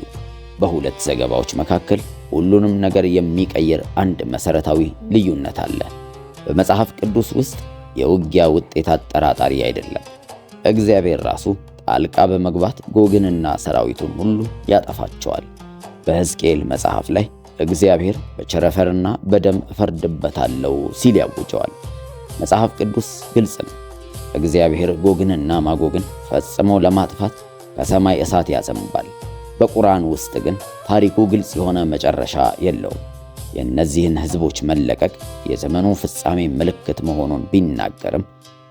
በሁለት ዘገባዎች መካከል ሁሉንም ነገር የሚቀይር አንድ መሠረታዊ ልዩነት አለ። በመጽሐፍ ቅዱስ ውስጥ የውጊያ ውጤት አጠራጣሪ አይደለም። እግዚአብሔር ራሱ ጣልቃ በመግባት ጎግንና ሰራዊቱን ሁሉ ያጠፋቸዋል። በሕዝቅኤል መጽሐፍ ላይ እግዚአብሔር በቸረፈርና በደም እፈርድበታለሁ ሲል ያውጀዋል። መጽሐፍ ቅዱስ ግልጽ ነው። እግዚአብሔር ጎግንና ማጎግን ፈጽሞ ለማጥፋት ከሰማይ እሳት ያዘንባል። በቁርአን ውስጥ ግን ታሪኩ ግልጽ የሆነ መጨረሻ የለውም። የእነዚህን ሕዝቦች መለቀቅ የዘመኑ ፍጻሜ ምልክት መሆኑን ቢናገርም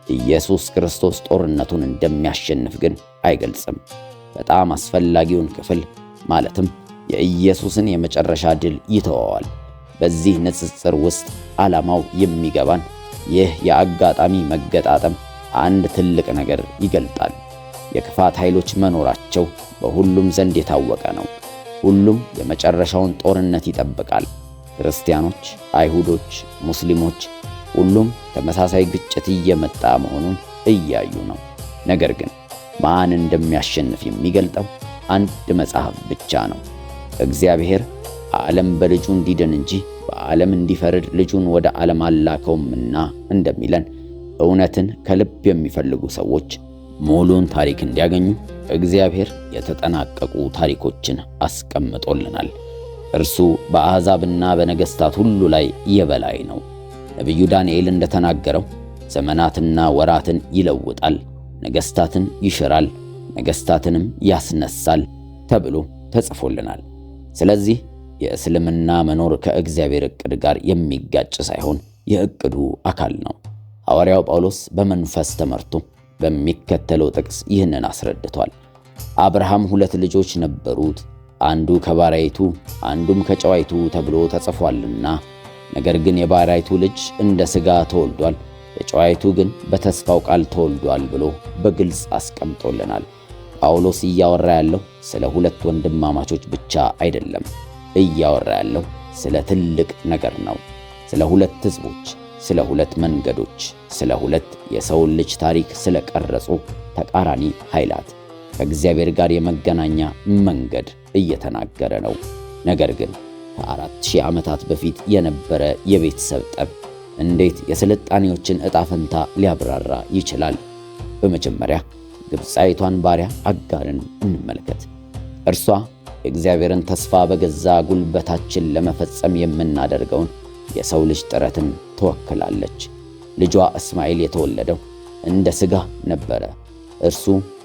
ኢየሱስ ክርስቶስ ጦርነቱን እንደሚያሸንፍ ግን አይገልጽም። በጣም አስፈላጊውን ክፍል ማለትም የኢየሱስን የመጨረሻ ድል ይተወዋል። በዚህ ንጽጽር ውስጥ ዓላማው የሚገባን ይህ የአጋጣሚ መገጣጠም አንድ ትልቅ ነገር ይገልጣል። የክፋት ኃይሎች መኖራቸው በሁሉም ዘንድ የታወቀ ነው። ሁሉም የመጨረሻውን ጦርነት ይጠብቃል። ክርስቲያኖች፣ አይሁዶች፣ ሙስሊሞች፣ ሁሉም ተመሳሳይ ግጭት እየመጣ መሆኑን እያዩ ነው። ነገር ግን ማን እንደሚያሸንፍ የሚገልጠው አንድ መጽሐፍ ብቻ ነው። እግዚአብሔር ዓለም በልጁ እንዲድን እንጂ በዓለም እንዲፈርድ ልጁን ወደ ዓለም አላከውምና እንደሚለን እውነትን ከልብ የሚፈልጉ ሰዎች ሙሉን ታሪክ እንዲያገኙ እግዚአብሔር የተጠናቀቁ ታሪኮችን አስቀምጦልናል። እርሱ በአሕዛብና በነገሥታት ሁሉ ላይ የበላይ ነው። ነቢዩ ዳንኤል እንደተናገረው ዘመናትና ወራትን ይለውጣል፣ ነገሥታትን ይሽራል፣ ነገሥታትንም ያስነሳል ተብሎ ተጽፎልናል። ስለዚህ የእስልምና መኖር ከእግዚአብሔር ዕቅድ ጋር የሚጋጭ ሳይሆን የዕቅዱ አካል ነው። ሐዋርያው ጳውሎስ በመንፈስ ተመርቶ በሚከተለው ጥቅስ ይህንን አስረድቷል። አብርሃም 2 ልጆች ነበሩት፣ አንዱ ከባሪያይቱ አንዱም ከጨዋይቱ ተብሎ ተጽፏልና፣ ነገር ግን የባሪያይቱ ልጅ እንደ ሥጋ ተወልዷል፣ የጨዋይቱ ግን በተስፋው ቃል ተወልዷል ብሎ በግልጽ አስቀምጦልናል። ጳውሎስ እያወራ ያለው ስለ 2 ወንድማማቾች ብቻ አይደለም። እያወራ ያለው ስለ ትልቅ ነገር ነው። ስለ 2 ሕዝቦች፣ ስለ 2 መንገዶች፣ ስለ 2 የሰውን ልጅ ታሪክ ስለ ቀረጹ ተቃራኒ ኃይላት ከእግዚአብሔር ጋር የመገናኛ መንገድ እየተናገረ ነው። ነገር ግን ከ4000 ዓመታት በፊት የነበረ የቤተሰብ ጠብ እንዴት የስልጣኔዎችን ዕጣ ፈንታ ሊያብራራ ይችላል? በመጀመሪያ ግብፃዊቷን ባሪያ አጋርን እንመልከት። እርሷ የእግዚአብሔርን ተስፋ በገዛ ጉልበታችን ለመፈጸም የምናደርገውን የሰው ልጅ ጥረትን ትወክላለች። ልጇ እስማኤል የተወለደው እንደ ሥጋ ነበረ። እርሱ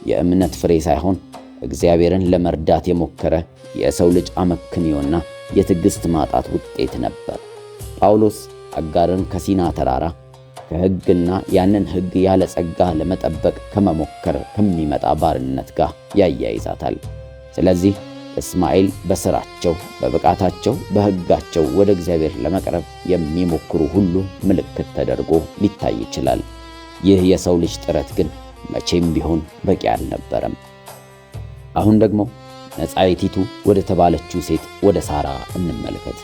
የእምነት ፍሬ ሳይሆን እግዚአብሔርን ለመርዳት የሞከረ የሰው ልጅ አመክንዮና የትዕግሥት ማጣት ውጤት ነበር። ጳውሎስ አጋርን ከሲና ተራራ ከሕግና ያንን ሕግ ያለ ጸጋ ለመጠበቅ ከመሞከር ከሚመጣ ባርነት ጋር ያያይዛታል። ስለዚህ እስማኤል በሥራቸው፣ በብቃታቸው፣ በሕጋቸው ወደ እግዚአብሔር ለመቅረብ የሚሞክሩ ሁሉ ምልክት ተደርጎ ሊታይ ይችላል። ይህ የሰው ልጅ ጥረት ግን መቼም ቢሆን በቂ አልነበረም። አሁን ደግሞ ነፃይቲቱ ወደ ተባለችው ሴት ወደ ሳራ እንመልከት።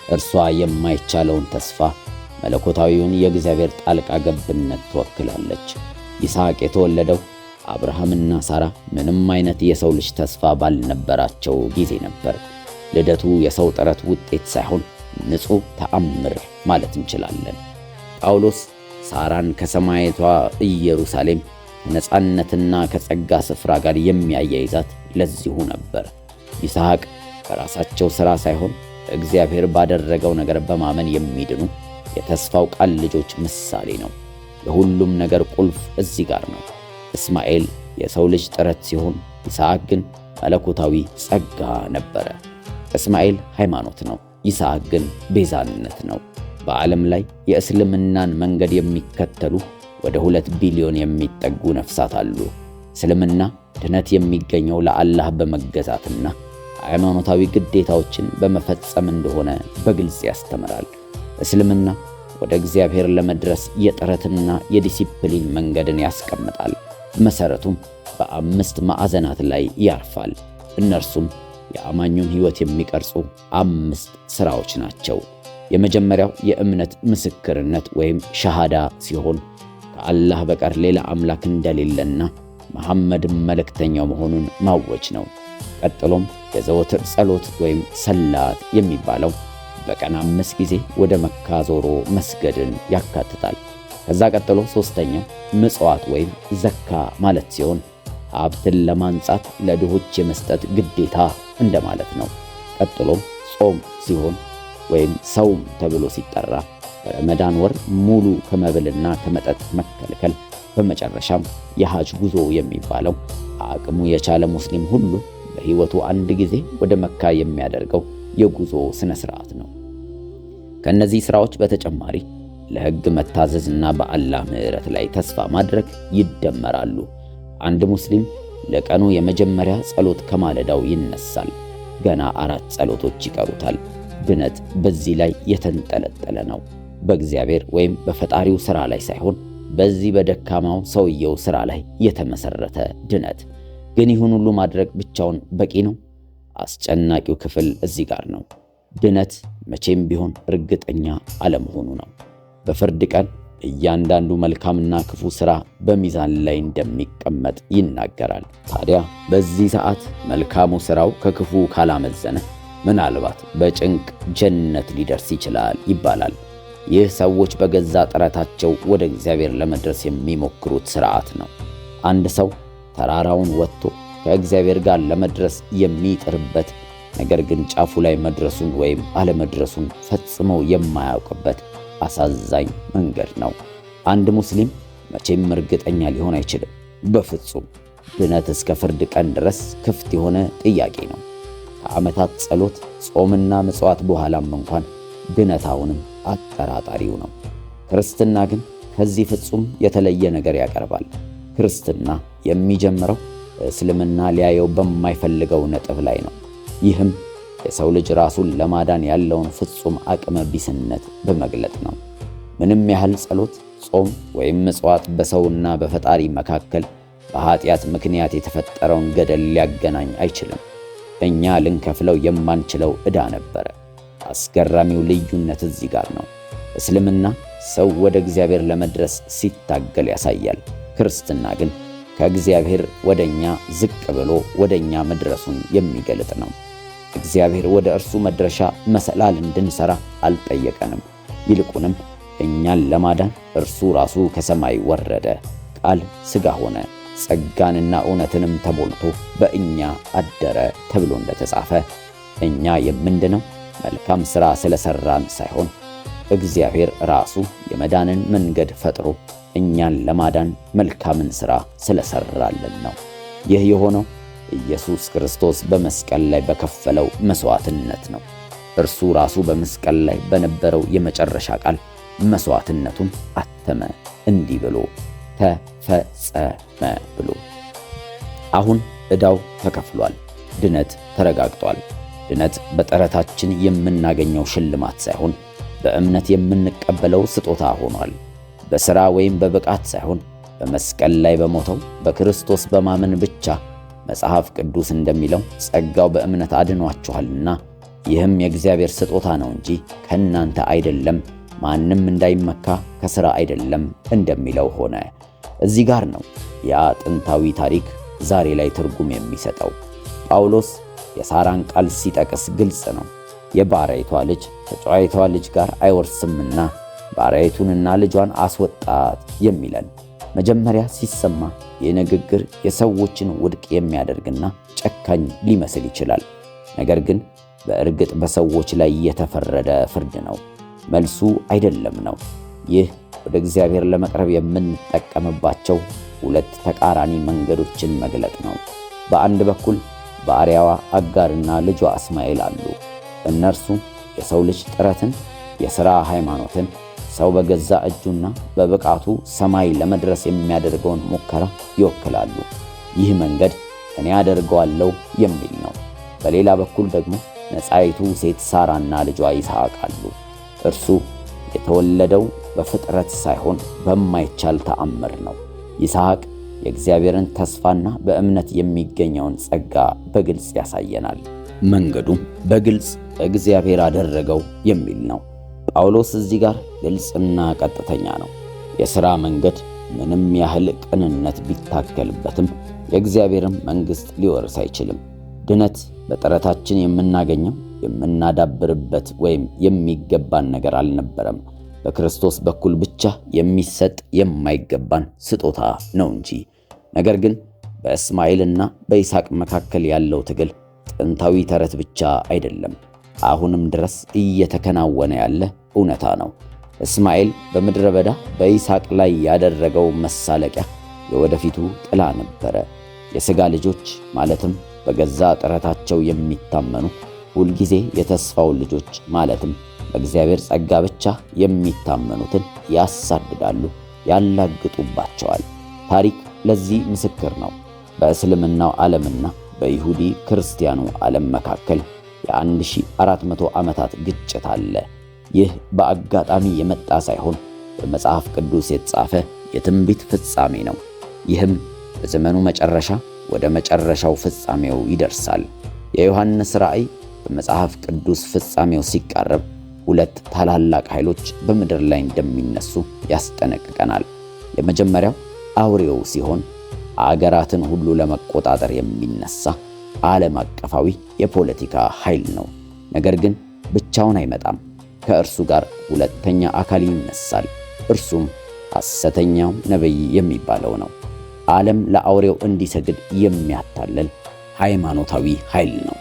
እርሷ የማይቻለውን ተስፋ፣ መለኮታዊውን የእግዚአብሔር ጣልቃ ገብነት ትወክላለች። ይስሐቅ የተወለደው አብርሃምና ሳራ ምንም አይነት የሰው ልጅ ተስፋ ባልነበራቸው ጊዜ ነበር። ልደቱ የሰው ጥረት ውጤት ሳይሆን ንጹሕ ተአምር ማለት እንችላለን። ጳውሎስ ሳራን ከሰማያዊቷ ኢየሩሳሌም ከነጻነትና ከጸጋ ስፍራ ጋር የሚያያይዛት ለዚሁ ነበር። ይስሐቅ በራሳቸው ሥራ ሳይሆን እግዚአብሔር ባደረገው ነገር በማመን የሚድኑ የተስፋው ቃል ልጆች ምሳሌ ነው። የሁሉም ነገር ቁልፍ እዚህ ጋር ነው። እስማኤል የሰው ልጅ ጥረት ሲሆን፣ ይስሐቅ ግን መለኮታዊ ጸጋ ነበረ። እስማኤል ሃይማኖት ነው፣ ይስሐቅ ግን ቤዛነት ነው። በዓለም ላይ የእስልምናን መንገድ የሚከተሉ ወደ 2 ቢሊዮን የሚጠጉ ነፍሳት አሉ። እስልምና ድነት የሚገኘው ለአላህ በመገዛትና ሃይማኖታዊ ግዴታዎችን በመፈጸም እንደሆነ በግልጽ ያስተምራል። እስልምና ወደ እግዚአብሔር ለመድረስ የጥረትና የዲሲፕሊን መንገድን ያስቀምጣል። መሠረቱም በ5 ማዕዘናት ላይ ያርፋል። እነርሱም የአማኙን ሕይወት የሚቀርጹ 5 ሥራዎች ናቸው። የመጀመሪያው የእምነት ምስክርነት ወይም ሸሃዳ ሲሆን ከአላህ በቀር ሌላ አምላክ እንደሌለና መሐመድም መልእክተኛው መሆኑን ማወጅ ነው። ቀጥሎም የዘወትር ጸሎት ወይም ሰላት የሚባለው በቀን 5 ጊዜ ወደ መካ ዞሮ መስገድን ያካትታል። ከዛ ቀጥሎ ሦስተኛው ምጽዋት ወይም ዘካ ማለት ሲሆን ሀብትን ለማንጻት ለድሆች የመስጠት ግዴታ እንደማለት ነው። ቀጥሎም ጾም ሲሆን ወይም ሰውም ተብሎ ሲጠራ በረመዳን ወር ሙሉ ከመብልና ከመጠጥ መከልከል። በመጨረሻም የሐጅ ጉዞ የሚባለው አቅሙ የቻለ ሙስሊም ሁሉ በሕይወቱ አንድ ጊዜ ወደ መካ የሚያደርገው የጉዞ ሥነ ሥርዓት ነው። ከእነዚህ ሥራዎች በተጨማሪ ለሕግ መታዘዝና በአላህ ምሕረት ላይ ተስፋ ማድረግ ይደመራሉ። አንድ ሙስሊም ለቀኑ የመጀመሪያ ጸሎት ከማለዳው ይነሳል። ገና 4 ጸሎቶች ይቀሩታል። ድነት በዚህ ላይ የተንጠለጠለ ነው። በእግዚአብሔር ወይም በፈጣሪው ሥራ ላይ ሳይሆን በዚህ በደካማው ሰውየው ሥራ ላይ የተመሠረተ ድነት። ግን ይህን ሁሉ ማድረግ ብቻውን በቂ ነው? አስጨናቂው ክፍል እዚህ ጋር ነው። ድነት መቼም ቢሆን እርግጠኛ አለመሆኑ ነው። በፍርድ ቀን እያንዳንዱ መልካምና ክፉ ሥራ በሚዛን ላይ እንደሚቀመጥ ይናገራል። ታዲያ በዚህ ሰዓት መልካሙ ሥራው ከክፉ ካላመዘነ ምናልባት በጭንቅ ጀነት ሊደርስ ይችላል ይባላል። ይህ ሰዎች በገዛ ጥረታቸው ወደ እግዚአብሔር ለመድረስ የሚሞክሩት ሥርዓት ነው። አንድ ሰው ተራራውን ወጥቶ ከእግዚአብሔር ጋር ለመድረስ የሚጥርበት ነገር ግን ጫፉ ላይ መድረሱን ወይም አለመድረሱን ፈጽሞ የማያውቅበት አሳዛኝ መንገድ ነው። አንድ ሙስሊም መቼም እርግጠኛ ሊሆን አይችልም። በፍጹም ድነት እስከ ፍርድ ቀን ድረስ ክፍት የሆነ ጥያቄ ነው። ከዓመታት ጸሎት፣ ጾምና ምጽዋት በኋላም እንኳን ድነት አሁንም አጠራጣሪው ነው። ክርስትና ግን ከዚህ ፍጹም የተለየ ነገር ያቀርባል። ክርስትና የሚጀምረው እስልምና ሊያየው በማይፈልገው ነጥብ ላይ ነው። ይህም የሰው ልጅ ራሱን ለማዳን ያለውን ፍጹም አቅመ ቢስነት በመግለጥ ነው። ምንም ያህል ጸሎት፣ ጾም ወይም ምጽዋት በሰውና በፈጣሪ መካከል በኃጢአት ምክንያት የተፈጠረውን ገደል ሊያገናኝ አይችልም። እኛ ልንከፍለው የማንችለው ዕዳ ነበረ። አስገራሚው ልዩነት እዚህ ጋር ነው። እስልምና ሰው ወደ እግዚአብሔር ለመድረስ ሲታገል ያሳያል። ክርስትና ግን ከእግዚአብሔር ወደኛ ዝቅ ብሎ ወደኛ መድረሱን የሚገልጥ ነው። እግዚአብሔር ወደ እርሱ መድረሻ መሰላል እንድንሰራ አልጠየቀንም። ይልቁንም እኛን ለማዳን እርሱ ራሱ ከሰማይ ወረደ፣ ቃል ሥጋ ሆነ፣ ጸጋንና እውነትንም ተሞልቶ በእኛ አደረ ተብሎ እንደተጻፈ እኛ የምንድነው መልካም ሥራ ስለሠራን ሳይሆን እግዚአብሔር ራሱ የመዳንን መንገድ ፈጥሮ እኛን ለማዳን መልካምን ሥራ ስለሠራልን ነው። ይህ የሆነው ኢየሱስ ክርስቶስ በመስቀል ላይ በከፈለው መሥዋዕትነት ነው። እርሱ ራሱ በመስቀል ላይ በነበረው የመጨረሻ ቃል መሥዋዕትነቱን አተመ፣ እንዲህ ብሎ ተፈጸመ ብሎ። አሁን ዕዳው ተከፍሏል። ድነት ተረጋግጧል። ድነት በጥረታችን የምናገኘው ሽልማት ሳይሆን በእምነት የምንቀበለው ስጦታ ሆኗል። በሥራ ወይም በብቃት ሳይሆን በመስቀል ላይ በሞተው በክርስቶስ በማመን ብቻ። መጽሐፍ ቅዱስ እንደሚለው ጸጋው በእምነት አድኗችኋልና ይህም የእግዚአብሔር ስጦታ ነው እንጂ ከእናንተ አይደለም፣ ማንም እንዳይመካ ከሥራ አይደለም እንደሚለው ሆነ። እዚህ ጋር ነው ያ ጥንታዊ ታሪክ ዛሬ ላይ ትርጉም የሚሰጠው። ጳውሎስ የሳራን ቃል ሲጠቅስ ግልጽ ነው። የባሪያይቷ ልጅ ከጨዋይቷ ልጅ ጋር አይወርስምና ባሪያይቱንና ልጇን አስወጣት የሚለን መጀመሪያ ሲሰማ ይህ ንግግር የሰዎችን ውድቅ የሚያደርግና ጨካኝ ሊመስል ይችላል። ነገር ግን በእርግጥ በሰዎች ላይ የተፈረደ ፍርድ ነው። መልሱ አይደለም ነው። ይህ ወደ እግዚአብሔር ለመቅረብ የምንጠቀምባቸው ሁለት ተቃራኒ መንገዶችን መግለጥ ነው። በአንድ በኩል ባሪያዋ አጋርና ልጇ እስማኤል አሉ። እነርሱ የሰው ልጅ ጥረትን፣ የሥራ ሃይማኖትን፣ ሰው በገዛ እጁና በብቃቱ ሰማይ ለመድረስ የሚያደርገውን ሙከራ ይወክላሉ። ይህ መንገድ እኔ አደርገዋለሁ የሚል ነው። በሌላ በኩል ደግሞ ነፃይቱ ሴት ሳራና ልጇ ይስሐቅ አሉ። እርሱ የተወለደው በፍጥረት ሳይሆን በማይቻል ተአምር ነው። ይስሐቅ የእግዚአብሔርን ተስፋና በእምነት የሚገኘውን ጸጋ በግልጽ ያሳየናል። መንገዱም በግልጽ እግዚአብሔር አደረገው የሚል ነው። ጳውሎስ እዚህ ጋር ግልጽና ቀጥተኛ ነው። የሥራ መንገድ ምንም ያህል ቅንነት ቢታከልበትም የእግዚአብሔርን መንግሥት ሊወርስ አይችልም። ድነት በጥረታችን የምናገኘው የምናዳብርበት ወይም የሚገባን ነገር አልነበረም። በክርስቶስ በኩል ብቻ የሚሰጥ የማይገባን ስጦታ ነው እንጂ። ነገር ግን በእስማኤልና በይስሐቅ መካከል ያለው ትግል ጥንታዊ ተረት ብቻ አይደለም፣ አሁንም ድረስ እየተከናወነ ያለ እውነታ ነው። እስማኤል በምድረ በዳ በይስሐቅ ላይ ያደረገው መሳለቂያ የወደፊቱ ጥላ ነበረ። የሥጋ ልጆች ማለትም በገዛ ጥረታቸው የሚታመኑ ሁልጊዜ የተስፋው ልጆች ማለትም በእግዚአብሔር ጸጋ ብቻ የሚታመኑትን ያሳድዳሉ፣ ያላግጡባቸዋል። ታሪክ ለዚህ ምስክር ነው። በእስልምናው ዓለምና በይሁዲ ክርስቲያኑ ዓለም መካከል የ1400 ዓመታት ግጭት አለ። ይህ በአጋጣሚ የመጣ ሳይሆን በመጽሐፍ ቅዱስ የተጻፈ የትንቢት ፍጻሜ ነው። ይህም በዘመኑ መጨረሻ ወደ መጨረሻው ፍጻሜው ይደርሳል። የዮሐንስ ራእይ በመጽሐፍ ቅዱስ ፍጻሜው ሲቃረብ ሁለት ታላላቅ ኃይሎች በምድር ላይ እንደሚነሱ ያስጠነቅቀናል። የመጀመሪያው አውሬው ሲሆን አገራትን ሁሉ ለመቆጣጠር የሚነሳ ዓለም አቀፋዊ የፖለቲካ ኃይል ነው። ነገር ግን ብቻውን አይመጣም። ከእርሱ ጋር ሁለተኛ አካል ይነሳል። እርሱም ሐሰተኛው ነቢይ የሚባለው ነው። ዓለም ለአውሬው እንዲሰግድ የሚያታልል ሃይማኖታዊ ኃይል ነው።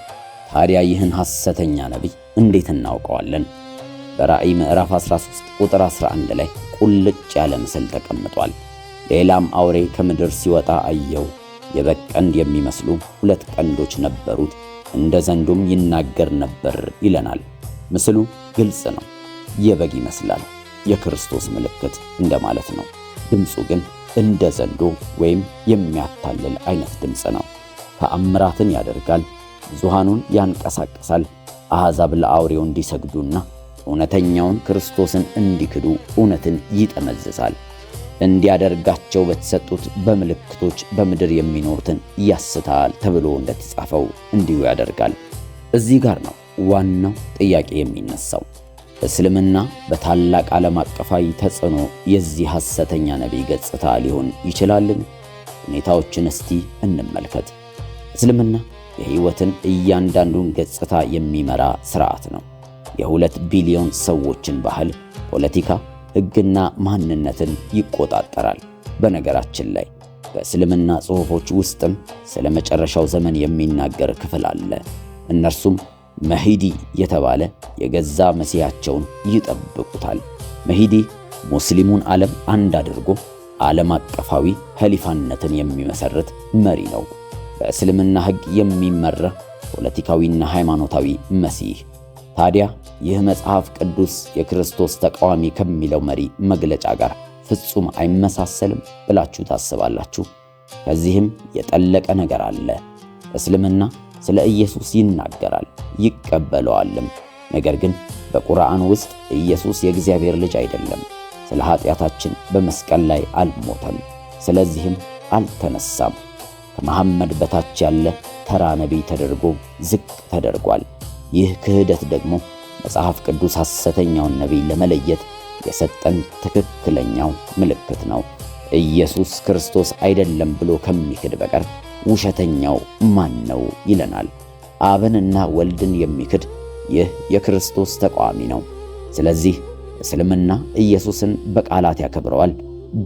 ታዲያ ይህን ሐሰተኛ ነቢይ እንዴት እናውቀዋለን? በራእይ ምዕራፍ 13 ቁጥር 11 ላይ ቁልጭ ያለ ምስል ተቀምጧል። ሌላም አውሬ ከምድር ሲወጣ አየው። የበግ ቀንድ የሚመስሉ ሁለት ቀንዶች ነበሩት፣ እንደ ዘንዶም ይናገር ነበር ይለናል። ምስሉ ግልጽ ነው። የበግ ይመስላል፣ የክርስቶስ ምልክት እንደማለት ነው። ድምፁ ግን እንደ ዘንዶ ወይም የሚያታልል አይነት ድምፅ ነው። ተአምራትን ያደርጋል፣ ብዙሃኑን ያንቀሳቅሳል። አሕዛብ ለአውሬው እንዲሰግዱና እውነተኛውን ክርስቶስን እንዲክዱ እውነትን ይጠመዝዛል። እንዲያደርጋቸው በተሰጡት በምልክቶች በምድር የሚኖሩትን ያስታል ተብሎ እንደተጻፈው እንዲሁ ያደርጋል። እዚህ ጋር ነው ዋናው ጥያቄ የሚነሳው። እስልምና በታላቅ ዓለም አቀፋዊ ተጽዕኖ የዚህ ሐሰተኛ ነቢይ ገጽታ ሊሆን ይችላልን? ሁኔታዎችን እስቲ እንመልከት። እስልምና የሕይወትን እያንዳንዱን ገጽታ የሚመራ ሥርዓት ነው። የ2 ቢሊዮን ሰዎችን ባህል፣ ፖለቲካ፣ ሕግና ማንነትን ይቆጣጠራል። በነገራችን ላይ በእስልምና ጽሑፎች ውስጥም ስለ መጨረሻው ዘመን የሚናገር ክፍል አለ። እነርሱም መሂዲ የተባለ የገዛ መሲያቸውን ይጠብቁታል። መሂዲ ሙስሊሙን ዓለም አንድ አድርጎ ዓለም አቀፋዊ ኸሊፋነትን የሚመሰርት መሪ ነው። በእስልምና ሕግ የሚመራ ፖለቲካዊና ሃይማኖታዊ መሲህ። ታዲያ ይህ መጽሐፍ ቅዱስ የክርስቶስ ተቃዋሚ ከሚለው መሪ መግለጫ ጋር ፍጹም አይመሳሰልም ብላችሁ ታስባላችሁ? ከዚህም የጠለቀ ነገር አለ። እስልምና ስለ ኢየሱስ ይናገራል ይቀበለዋልም። ነገር ግን በቁርአን ውስጥ ኢየሱስ የእግዚአብሔር ልጅ አይደለም፣ ስለ ኃጢአታችን በመስቀል ላይ አልሞተም፣ ስለዚህም አልተነሳም፣ ከመሐመድ በታች ያለ ተራ ነቢይ ተደርጎ ዝቅ ተደርጓል። ይህ ክህደት ደግሞ መጽሐፍ ቅዱስ ሐሰተኛውን ነቢይ ለመለየት የሰጠን ትክክለኛው ምልክት ነው። ኢየሱስ ክርስቶስ አይደለም ብሎ ከሚክድ በቀር ውሸተኛው ማን ነው ይለናል። አብንና ወልድን የሚክድ ይህ የክርስቶስ ተቃዋሚ ነው። ስለዚህ እስልምና ኢየሱስን በቃላት ያከብረዋል።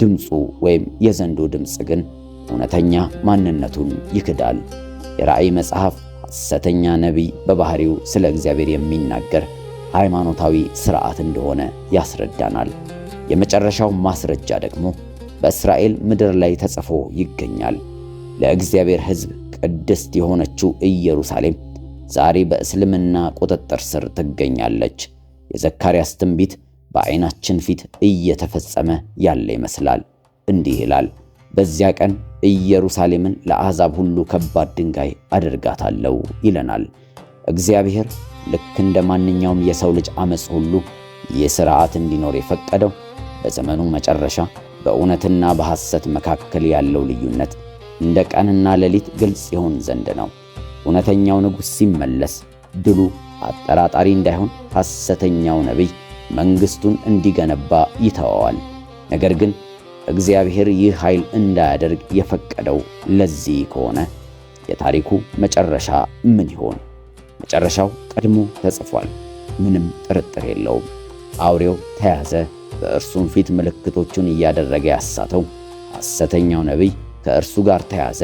ድምፁ ወይም የዘንዶ ድምፅ ግን እውነተኛ ማንነቱን ይክዳል። የራእይ መጽሐፍ ሐሰተኛ ነቢይ በባህሪው ስለ እግዚአብሔር የሚናገር ሃይማኖታዊ ሥርዓት እንደሆነ ያስረዳናል። የመጨረሻው ማስረጃ ደግሞ በእስራኤል ምድር ላይ ተጽፎ ይገኛል። ለእግዚአብሔር ሕዝብ ቅድስት የሆነችው ኢየሩሳሌም ዛሬ በእስልምና ቁጥጥር ስር ትገኛለች። የዘካርያስ ትንቢት በዓይናችን ፊት እየተፈጸመ ያለ ይመስላል። እንዲህ ይላል፣ በዚያ ቀን ኢየሩሳሌምን ለአሕዛብ ሁሉ ከባድ ድንጋይ አደርጋታለሁ ይለናል። እግዚአብሔር ልክ እንደ ማንኛውም የሰው ልጅ ዓመፅ ሁሉ ይህ ሥርዓት እንዲኖር የፈቀደው በዘመኑ መጨረሻ በእውነትና በሐሰት መካከል ያለው ልዩነት እንደ ቀንና ሌሊት ግልጽ ይሆን ዘንድ ነው። እውነተኛው ንጉሥ ሲመለስ ድሉ አጠራጣሪ እንዳይሆን ሐሰተኛው ነቢይ መንግሥቱን እንዲገነባ ይተወዋል። ነገር ግን እግዚአብሔር ይህ ኃይል እንዳያደርግ የፈቀደው ለዚህ ከሆነ የታሪኩ መጨረሻ ምን ይሆን? መጨረሻው ቀድሞ ተጽፏል፣ ምንም ጥርጥር የለውም። አውሬው ተያዘ። በእርሱም ፊት ምልክቶቹን እያደረገ ያሳተው ሐሰተኛው ነቢይ ከእርሱ ጋር ተያዘ።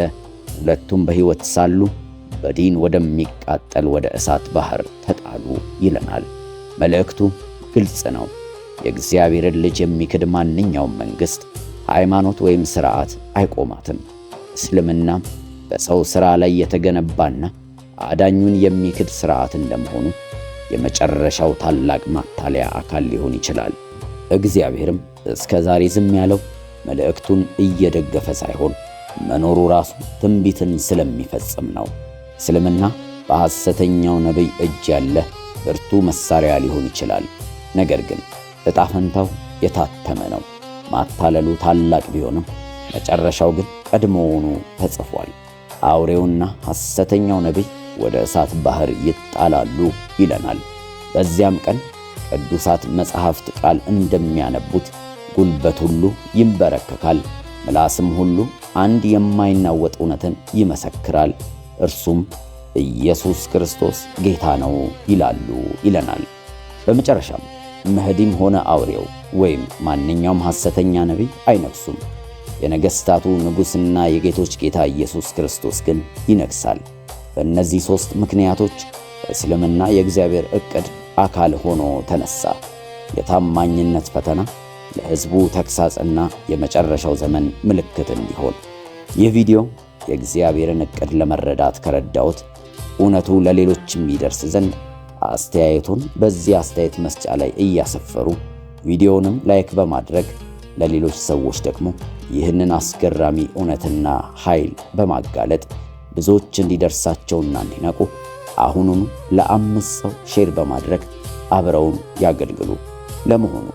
ሁለቱም በሕይወት ሳሉ በዲን ወደሚቃጠል ወደ እሳት ባህር ተጣሉ ይለናል። መልእክቱ ግልጽ ነው። የእግዚአብሔርን ልጅ የሚክድ ማንኛውም መንግሥት፣ ሃይማኖት ወይም ሥርዓት አይቆማትም። እስልምናም በሰው ሥራ ላይ የተገነባና አዳኙን የሚክድ ሥርዓት እንደመሆኑ የመጨረሻው ታላቅ ማታለያ አካል ሊሆን ይችላል። እግዚአብሔርም እስከ ዛሬ ዝም ያለው መልእክቱን እየደገፈ ሳይሆን መኖሩ ራሱ ትንቢትን ስለሚፈጽም ነው። እስልምና በሐሰተኛው ነቢይ እጅ ያለ ብርቱ መሳሪያ ሊሆን ይችላል። ነገር ግን ዕጣ ፈንታው የታተመ ነው። ማታለሉ ታላቅ ቢሆንም መጨረሻው ግን ቀድሞውኑ ተጽፏል። አውሬውና ሐሰተኛው ነቢይ ወደ እሳት ባህር ይጣላሉ ይለናል። በዚያም ቀን ቅዱሳት መጻሕፍት ቃል እንደሚያነቡት ጉልበት ሁሉ ይንበረከካል፣ ምላስም ሁሉ አንድ የማይናወጥ እውነትን ይመሰክራል፣ እርሱም ኢየሱስ ክርስቶስ ጌታ ነው ይላሉ ይለናል። በመጨረሻም መህዲም ሆነ አውሬው ወይም ማንኛውም ሐሰተኛ ነቢይ አይነግሱም። የነገሥታቱ ንጉሥና የጌቶች ጌታ ኢየሱስ ክርስቶስ ግን ይነግሣል። በእነዚህ ሦስት ምክንያቶች እስልምና የእግዚአብሔር ዕቅድ አካል ሆኖ ተነሣ። የታማኝነት ፈተና፣ ለሕዝቡ ተግሣጽና የመጨረሻው ዘመን ምልክት እንዲሆን። ይህ ቪዲዮ የእግዚአብሔርን ዕቅድ ለመረዳት ከረዳዎት እውነቱ ለሌሎችም ይደርስ ዘንድ አስተያየቱን በዚህ አስተያየት መስጫ ላይ እያሰፈሩ ቪዲዮውንም ላይክ በማድረግ ለሌሎች ሰዎች ደግሞ ይህንን አስገራሚ እውነትና ኃይል በማጋለጥ ብዙዎች እንዲደርሳቸውና እንዲነቁ አሁኑኑ ለ5 ሰው ሼር በማድረግ አብረውን ያገልግሉ። ለመሆኑ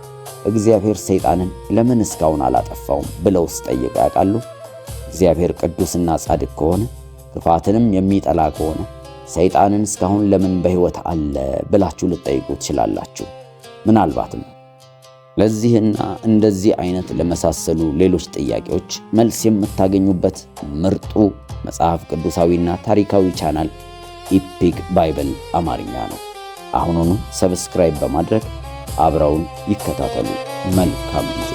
እግዚአብሔር ሰይጣንን ለምን እስካሁን አላጠፋውም ብለውስ ጠይቀው ያውቃሉ? እግዚአብሔር ቅዱስና ጻድቅ ከሆነ ክፋትንም የሚጠላ ከሆነ ሰይጣንን እስካሁን ለምን በሕይወት አለ ብላችሁ ልትጠይቁ ትችላላችሁ። ምናልባትም ለዚህና እንደዚህ አይነት ለመሳሰሉ ሌሎች ጥያቄዎች መልስ የምታገኙበት ምርጡ መጽሐፍ ቅዱሳዊና ታሪካዊ ቻናል ኢፒክ ባይብል አማርኛ ነው። አሁኑኑ ሰብስክራይብ በማድረግ አብረውን ይከታተሉ። መልካም ጊዜ